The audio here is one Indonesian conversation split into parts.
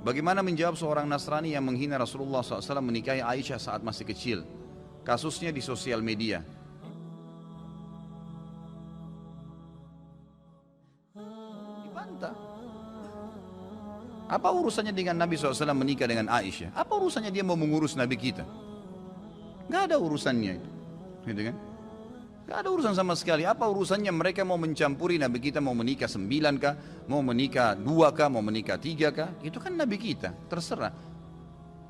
Bagaimana menjawab seorang Nasrani yang menghina Rasulullah SAW menikahi Aisyah saat masih kecil? Kasusnya di sosial media. Dibantah. Apa urusannya dengan Nabi SAW menikah dengan Aisyah? Apa urusannya dia mau mengurus Nabi kita? Gak ada urusannya itu, gitu kan? Gak ada urusan sama sekali. Apa urusannya mereka mau mencampuri Nabi kita, mau menikah 9 kah, mau menikah 2 kah, mau menikah 3 kah? Itu kan Nabi kita, terserah.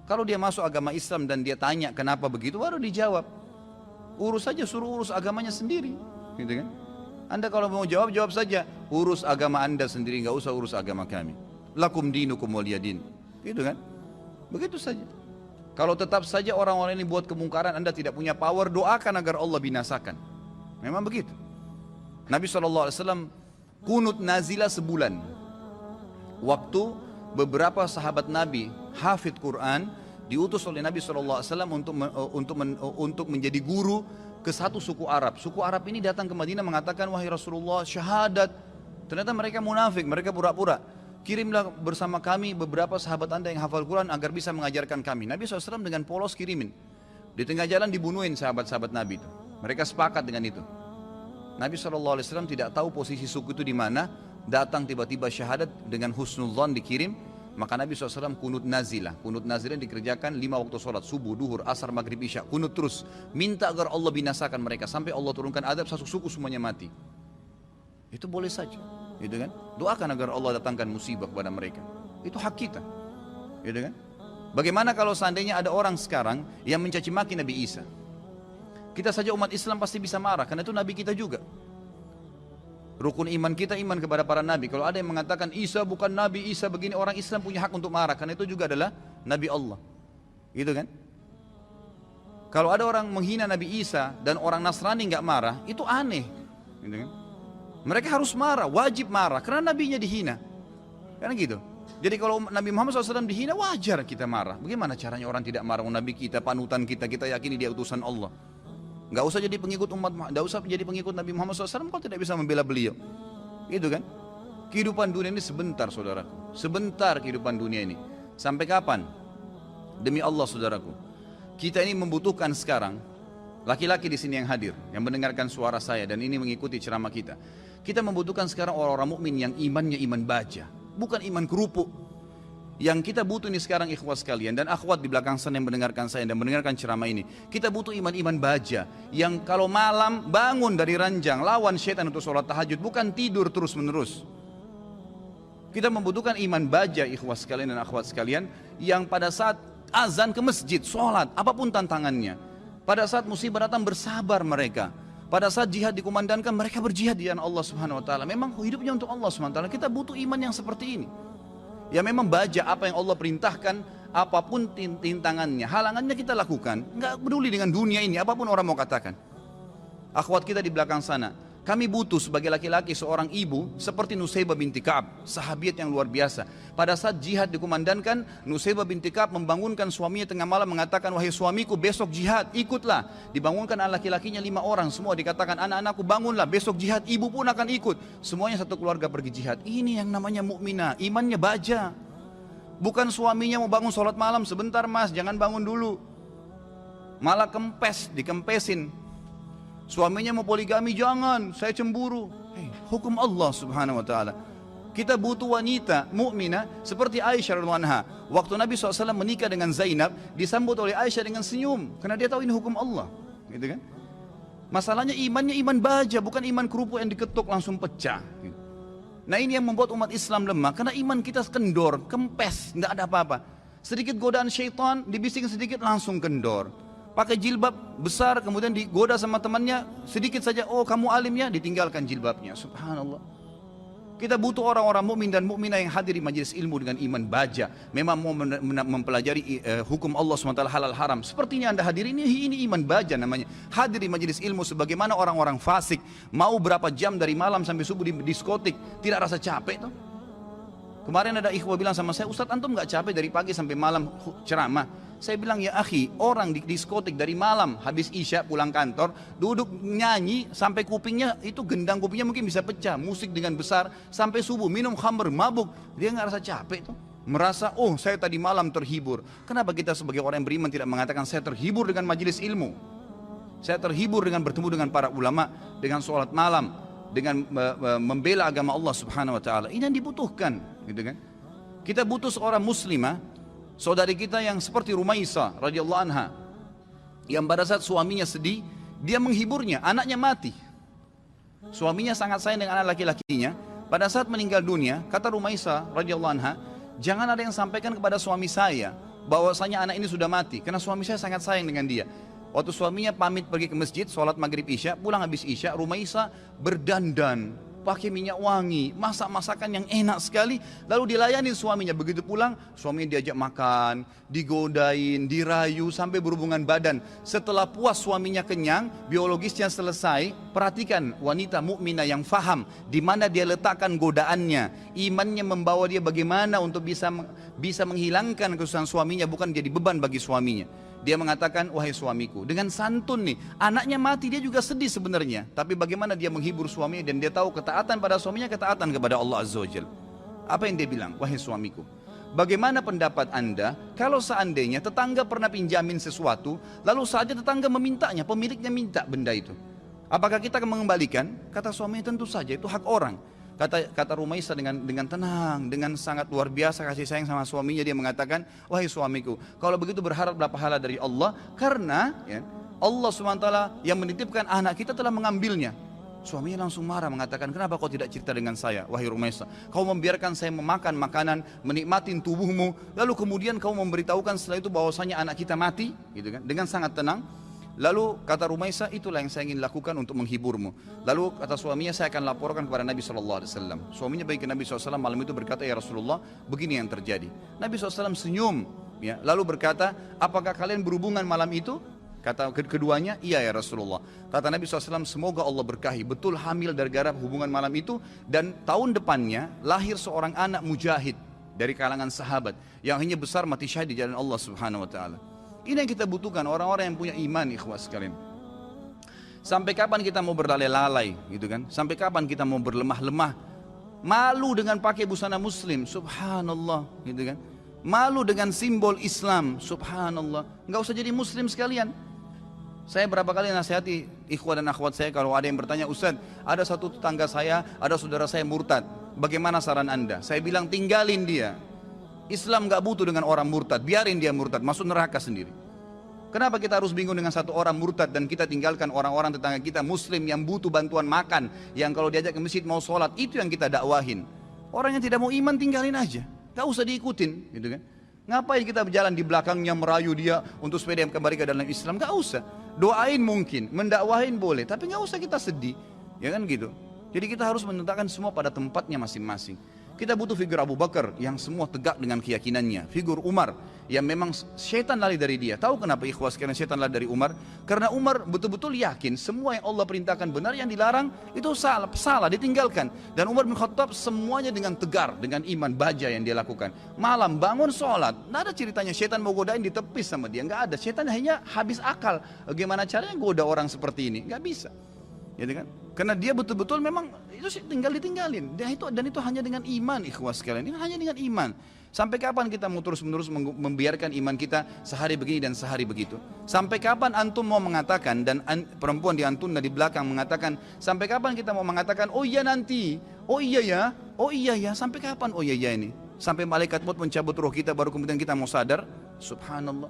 Kalau dia masuk agama Islam dan dia tanya kenapa begitu, baru dijawab. Urus saja, suruh urus agamanya sendiri, gitu kan? Anda kalau mau jawab, jawab saja. Urus agama Anda sendiri, gak usah urus agama kami. Lakum dinukum waliyadin, gitu kan? Begitu saja. Kalau tetap saja orang-orang ini buat kemungkaran, Anda tidak punya power, doakan agar Allah binasakan. Memang begitu. Nabi SAW kunut nazilah sebulan. Waktu beberapa sahabat Nabi hafid Quran diutus oleh Nabi SAW untuk menjadi guru ke satu suku Arab. Suku Arab ini datang ke Madinah mengatakan, wahai Rasulullah, syahadat. Ternyata mereka munafik, mereka pura-pura. Kirimlah bersama kami beberapa sahabat Anda yang hafal Quran agar bisa mengajarkan kami. Nabi SAW dengan polos kirimin. Di tengah jalan dibunuhin sahabat-sahabat Nabi itu. Mereka sepakat dengan itu. Nabi SAW tidak tahu posisi suku itu di mana. Datang tiba-tiba syahadat dengan husnudzon dikirim. Maka Nabi SAW kunut nazilah. Kunut nazilah dikerjakan 5 waktu sholat. Subuh, duhur, asar, maghrib, isya. Kunut terus. Minta agar Allah binasakan mereka. Sampai Allah turunkan adab, satu suku semuanya mati. Itu boleh saja. Gitu kan? Doakan agar Allah datangkan musibah kepada mereka. Itu hak kita. Gitu kan? Bagaimana kalau seandainya ada orang sekarang yang mencaci maki Nabi Isa? Kita saja umat Islam pasti bisa marah, karena itu Nabi kita juga. Rukun iman kita iman kepada para Nabi. Kalau ada yang mengatakan Isa bukan Nabi, Isa begini, orang Islam punya hak untuk marah, karena itu juga adalah Nabi Allah. Gitu kan? Kalau ada orang menghina Nabi Isa dan orang Nasrani nggak marah, itu aneh. Gitu kan? Mereka harus marah, wajib marah, karena nabinya dihina. Karena gitu. Jadi kalau Nabi Muhammad SAW dihina, wajar kita marah. Bagaimana caranya orang tidak marah? Nabi kita, panutan kita, kita yakini dia utusan Allah. Gak usah jadi pengikut gak usah jadi pengikut Nabi Muhammad SAW kalau tidak bisa membela beliau. Gitu kan? Kehidupan dunia ini sebentar, saudaraku. Sebentar kehidupan dunia ini. Sampai kapan? Demi Allah, saudaraku. Kita ini membutuhkan sekarang, laki-laki di sini yang hadir, yang mendengarkan suara saya dan ini mengikuti ceramah kita. Kita membutuhkan sekarang orang-orang mukmin yang imannya iman baja, bukan iman kerupuk. Yang kita butuh ini sekarang ikhwas sekalian dan akhwat di belakang sana yang mendengarkan saya dan mendengarkan ceramah ini. Kita butuh iman-iman baja yang kalau malam bangun dari ranjang, lawan syaitan untuk sholat tahajud, bukan tidur terus menerus. Kita membutuhkan iman baja ikhwas sekalian dan akhwat sekalian yang pada saat azan ke masjid, sholat, apapun tantangannya. Pada saat musibah datang bersabar mereka. Pada saat jihad dikumandangkan mereka berjihad di jalan Allah Subhanahu wa taala. Memang hidupnya untuk Allah Subhanahu wa taala. Kita butuh iman yang seperti ini. Ya memang baja apa yang Allah perintahkan, apapun tintangannya, halangannya kita lakukan. Enggak peduli dengan dunia ini, apapun orang mau katakan. Akhwat kita di belakang sana, kami butuh sebagai laki-laki seorang ibu seperti Nusaybah binti Ka'ab, sahabiat yang luar biasa. Pada saat jihad dikumandangkan, Nusaybah binti Ka'ab membangunkan suaminya tengah malam mengatakan, wahai suamiku besok jihad, ikutlah. Dibangunkan anak laki-lakinya 5 orang, semua dikatakan anak-anakku bangunlah, besok jihad, ibu pun akan ikut. Semuanya satu keluarga pergi jihad. Ini yang namanya mukminah, imannya baja. Bukan suaminya mau bangun sholat malam, sebentar mas, jangan bangun dulu. Malah kempes, dikempesin. Suaminya mau poligami, jangan, saya cemburu. Hukum Allah Subhanahu wa taala. Kita butuh wanita mukminah seperti Aisyah radhiyallahu anha. Waktu Nabi SAW menikah dengan Zainab, disambut oleh Aisyah dengan senyum karena dia tahu ini hukum Allah, gitu kan? Masalahnya imannya iman baja, bukan iman kerupuk yang diketuk langsung pecah. Nah ini yang membuat umat Islam lemah, karena iman kita kendor, kempes, tidak ada apa-apa. Sedikit godaan syaitan, dibisikin sedikit langsung kendor. Pakai jilbab besar, kemudian digoda sama temannya, sedikit saja, oh kamu alimnya, ditinggalkan jilbabnya. Subhanallah. Kita butuh orang-orang mukmin dan mukminah yang hadir di majelis ilmu dengan iman baja. Memang mau mempelajari hukum Allah SWT halal haram. Sepertinya anda hadir ini iman baja namanya. Hadir di majelis ilmu sebagaimana orang-orang fasik. Mau berapa jam dari malam sampai subuh di diskotik, tidak rasa capek tuh. Kemarin ada ikhwah bilang sama saya, Ustadz antum gak capek dari pagi sampai malam ceramah? Saya bilang, ya akhi, orang di diskotik dari malam habis isya pulang kantor, duduk nyanyi sampai kupingnya itu gendang kupingnya mungkin bisa pecah, musik dengan besar sampai subuh, minum khamr, mabuk, dia nggak rasa capek tuh. merasa, oh saya tadi malam terhibur. Kenapa kita sebagai orang yang beriman tidak mengatakan saya terhibur dengan majelis ilmu? Saya terhibur dengan bertemu dengan para ulama, dengan sholat malam, dengan membela agama Allah Subhanahu wa taala. Ini yang dibutuhkan, gitu kan? Kita butuh seorang muslimah, saudari kita yang seperti Rumaisa radhiyallahu anha, yang pada saat suaminya sedih, dia menghiburnya, anaknya mati. Suaminya sangat sayang dengan anak laki-lakinya. Pada saat meninggal dunia, kata Rumaisa radhiyallahu anha, jangan ada yang sampaikan kepada suami saya bahwasanya anak ini sudah mati, karena suami saya sangat sayang dengan dia. Waktu suaminya pamit pergi ke masjid, sholat maghrib isya, pulang habis isya, Rumaisa berdandan, pakai minyak wangi, masak masakan yang enak sekali, lalu dilayani suaminya. Begitu pulang, suaminya diajak makan, digodain, dirayu, sampai berhubungan badan. Setelah puas suaminya kenyang, biologisnya selesai, perhatikan wanita mukminah yang faham di mana dia letakkan godaannya, imannya membawa dia bagaimana untuk bisa menghilangkan kesusahan suaminya, bukan jadi beban bagi suaminya. Dia mengatakan, wahai suamiku, dengan santun nih, anaknya mati, dia juga sedih sebenarnya, tapi bagaimana dia menghibur suaminya, dan dia tahu ketaatan pada suaminya, ketaatan kepada Allah Azza wa Jalla. Apa yang dia bilang? Wahai suamiku, bagaimana pendapat anda kalau seandainya tetangga pernah pinjamin sesuatu, lalu saja tetangga memintanya, pemiliknya minta benda itu, apakah kita akan mengembalikan? Kata suaminya, tentu saja, itu hak orang. Kata Rumaisa dengan tenang, dengan sangat luar biasa kasih sayang sama suaminya, dia mengatakan, wahai suamiku, kalau begitu berharaplah pahala dari Allah, karena ya, Allah SWT yang menitipkan anak kita telah mengambilnya. Suaminya langsung marah, mengatakan, kenapa kau tidak cerita dengan saya, wahai Rumaisa? Kau membiarkan saya memakan makanan, menikmatin tubuhmu, lalu kemudian kau memberitahukan setelah itu bahwasanya anak kita mati, gitu kan? Dengan sangat tenang. Lalu kata Rumaisa, itulah yang saya ingin lakukan untuk menghiburmu. Lalu kata suaminya, saya akan laporkan kepada Nabi SAW. Suaminya pergi ke Nabi SAW malam itu, berkata, ya Rasulullah, begini yang terjadi. Nabi SAW senyum, ya, lalu berkata, apakah kalian berhubungan malam itu? Kata keduanya, iya ya Rasulullah. Kata Nabi SAW, semoga Allah berkahi, betul hamil gara-gara hubungan malam itu. Dan tahun depannya lahir seorang anak mujahid dari kalangan sahabat yang hanya besar mati syahid di jalan Allah Subhanahu wa taala. Ini yang kita butuhkan, orang-orang yang punya iman, ikhwas sekalian. Sampai kapan kita mau berlalai-lalai, gitu kan? Sampai kapan kita mau berlemah-lemah? Malu dengan pakai busana muslim, subhanallah, gitu kan? Malu dengan simbol Islam, subhanallah. Enggak usah jadi muslim sekalian. Saya berapa kali nasihati ikhwan dan akhwat saya, kalau ada yang bertanya, Ustaz, ada satu tetangga saya, ada saudara saya murtad, bagaimana saran anda? Saya bilang, tinggalin dia. Islam gak butuh dengan orang murtad, biarin dia murtad, masuk neraka sendiri. Kenapa kita harus bingung dengan satu orang murtad dan kita tinggalkan orang-orang tetangga kita muslim yang butuh bantuan makan, yang kalau diajak ke masjid mau sholat, itu yang kita dakwahin. Orang yang tidak mau iman tinggalin aja, gak usah diikutin, gitu kan? Ngapain kita berjalan di belakangnya merayu dia untuk supaya dia kembali ke dalam Islam? Gak usah. Doain mungkin, mendakwahin boleh, tapi gak usah kita sedih, ya kan gitu. Jadi kita harus menetapkan semua pada tempatnya masing-masing. Kita butuh figur Abu Bakar yang semua tegak dengan keyakinannya. Figur Umar yang memang syaitan lari dari dia. Tahu kenapa ikhwas karena syaitan lari dari Umar? Karena Umar betul-betul yakin semua yang Allah perintahkan benar, yang dilarang itu salah, ditinggalkan. Dan Umar bin Khattab semuanya dengan tegar, dengan iman baja yang dia lakukan. Malam bangun sholat, nggak ada ceritanya syaitan mau godain ditepis sama dia, nggak ada. Syaitan hanya habis akal. Bagaimana caranya goda orang seperti ini? Nggak bisa. Ya kan? Karena dia betul-betul memang itu ditinggalin. Dan itu hanya dengan iman, ikhwas sekalian. Ini hanya dengan iman. Sampai kapan kita mau terus-menerus membiarkan iman kita sehari begini dan sehari begitu? Sampai kapan antum mau mengatakan, dan perempuan di antun di belakang mengatakan, sampai kapan kita mau mengatakan, oh iya nanti, oh iya ya, sampai kapan oh iya ya ini? Sampai malaikat maut mencabut roh kita baru kemudian kita mau sadar? Subhanallah.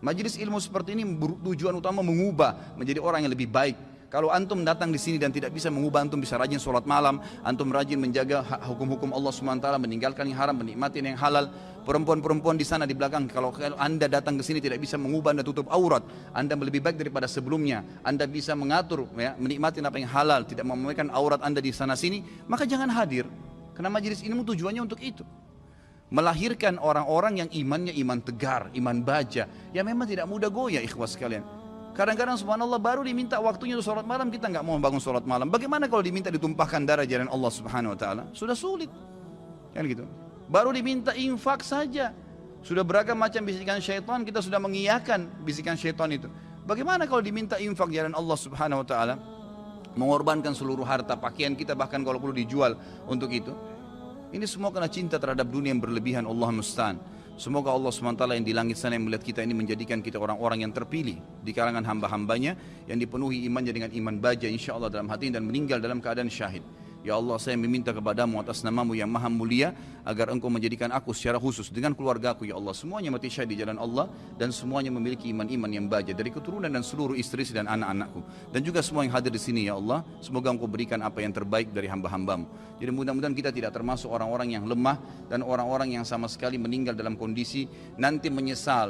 Majelis ilmu seperti ini tujuan utama mengubah menjadi orang yang lebih baik. Kalau antum datang di sini dan tidak bisa mengubah, antum bisa rajin sholat malam, antum rajin menjaga hukum-hukum Allah SWT, meninggalkan yang haram, menikmati yang halal. Perempuan-perempuan di sana di belakang, kalau anda datang ke sini tidak bisa mengubah, anda tutup aurat, anda lebih baik daripada sebelumnya, anda bisa mengatur, ya, menikmati apa yang halal, tidak memamerkan aurat anda di sana sini, maka jangan hadir. Karena majelis ilmu tujuannya untuk itu. Melahirkan orang-orang yang imannya iman tegar, iman baja, yang memang tidak mudah goyah, ikhwas sekalian. Kadang-kadang subhanallah baru diminta waktunya untuk sholat malam, kita nggak mau bangun sholat malam. Bagaimana kalau diminta ditumpahkan darah jalan Allah Subhanahu Wa Taala? Sudah sulit, kan gitu. Baru diminta infak saja, sudah beragam macam bisikan syaitan, kita sudah mengiyakan bisikan syaitan itu. Bagaimana kalau diminta infak jalan Allah Subhanahu Wa Taala? Mengorbankan seluruh harta, pakaian kita bahkan kalau perlu dijual untuk itu. Ini semua karena cinta terhadap dunia yang berlebihan, Allah musta'an. Semoga Allah SWT yang di langit sana yang melihat kita ini menjadikan kita orang-orang yang terpilih di kalangan hamba-hambanya yang dipenuhi imannya dengan iman baja insya Allah dalam hati dan meninggal dalam keadaan syahid. Ya Allah, saya meminta kepadamu atas namamu yang maha mulia agar engkau menjadikan aku secara khusus dengan keluargaku ya Allah semuanya mati syahid di jalan Allah dan semuanya memiliki iman-iman yang baja dari keturunan dan seluruh istri dan anak-anakku dan juga semua yang hadir di sini ya Allah. Semoga engkau berikan apa yang terbaik dari hamba-hambamu. Jadi mudah-mudahan kita tidak termasuk orang-orang yang lemah dan orang-orang yang sama sekali meninggal dalam kondisi nanti menyesal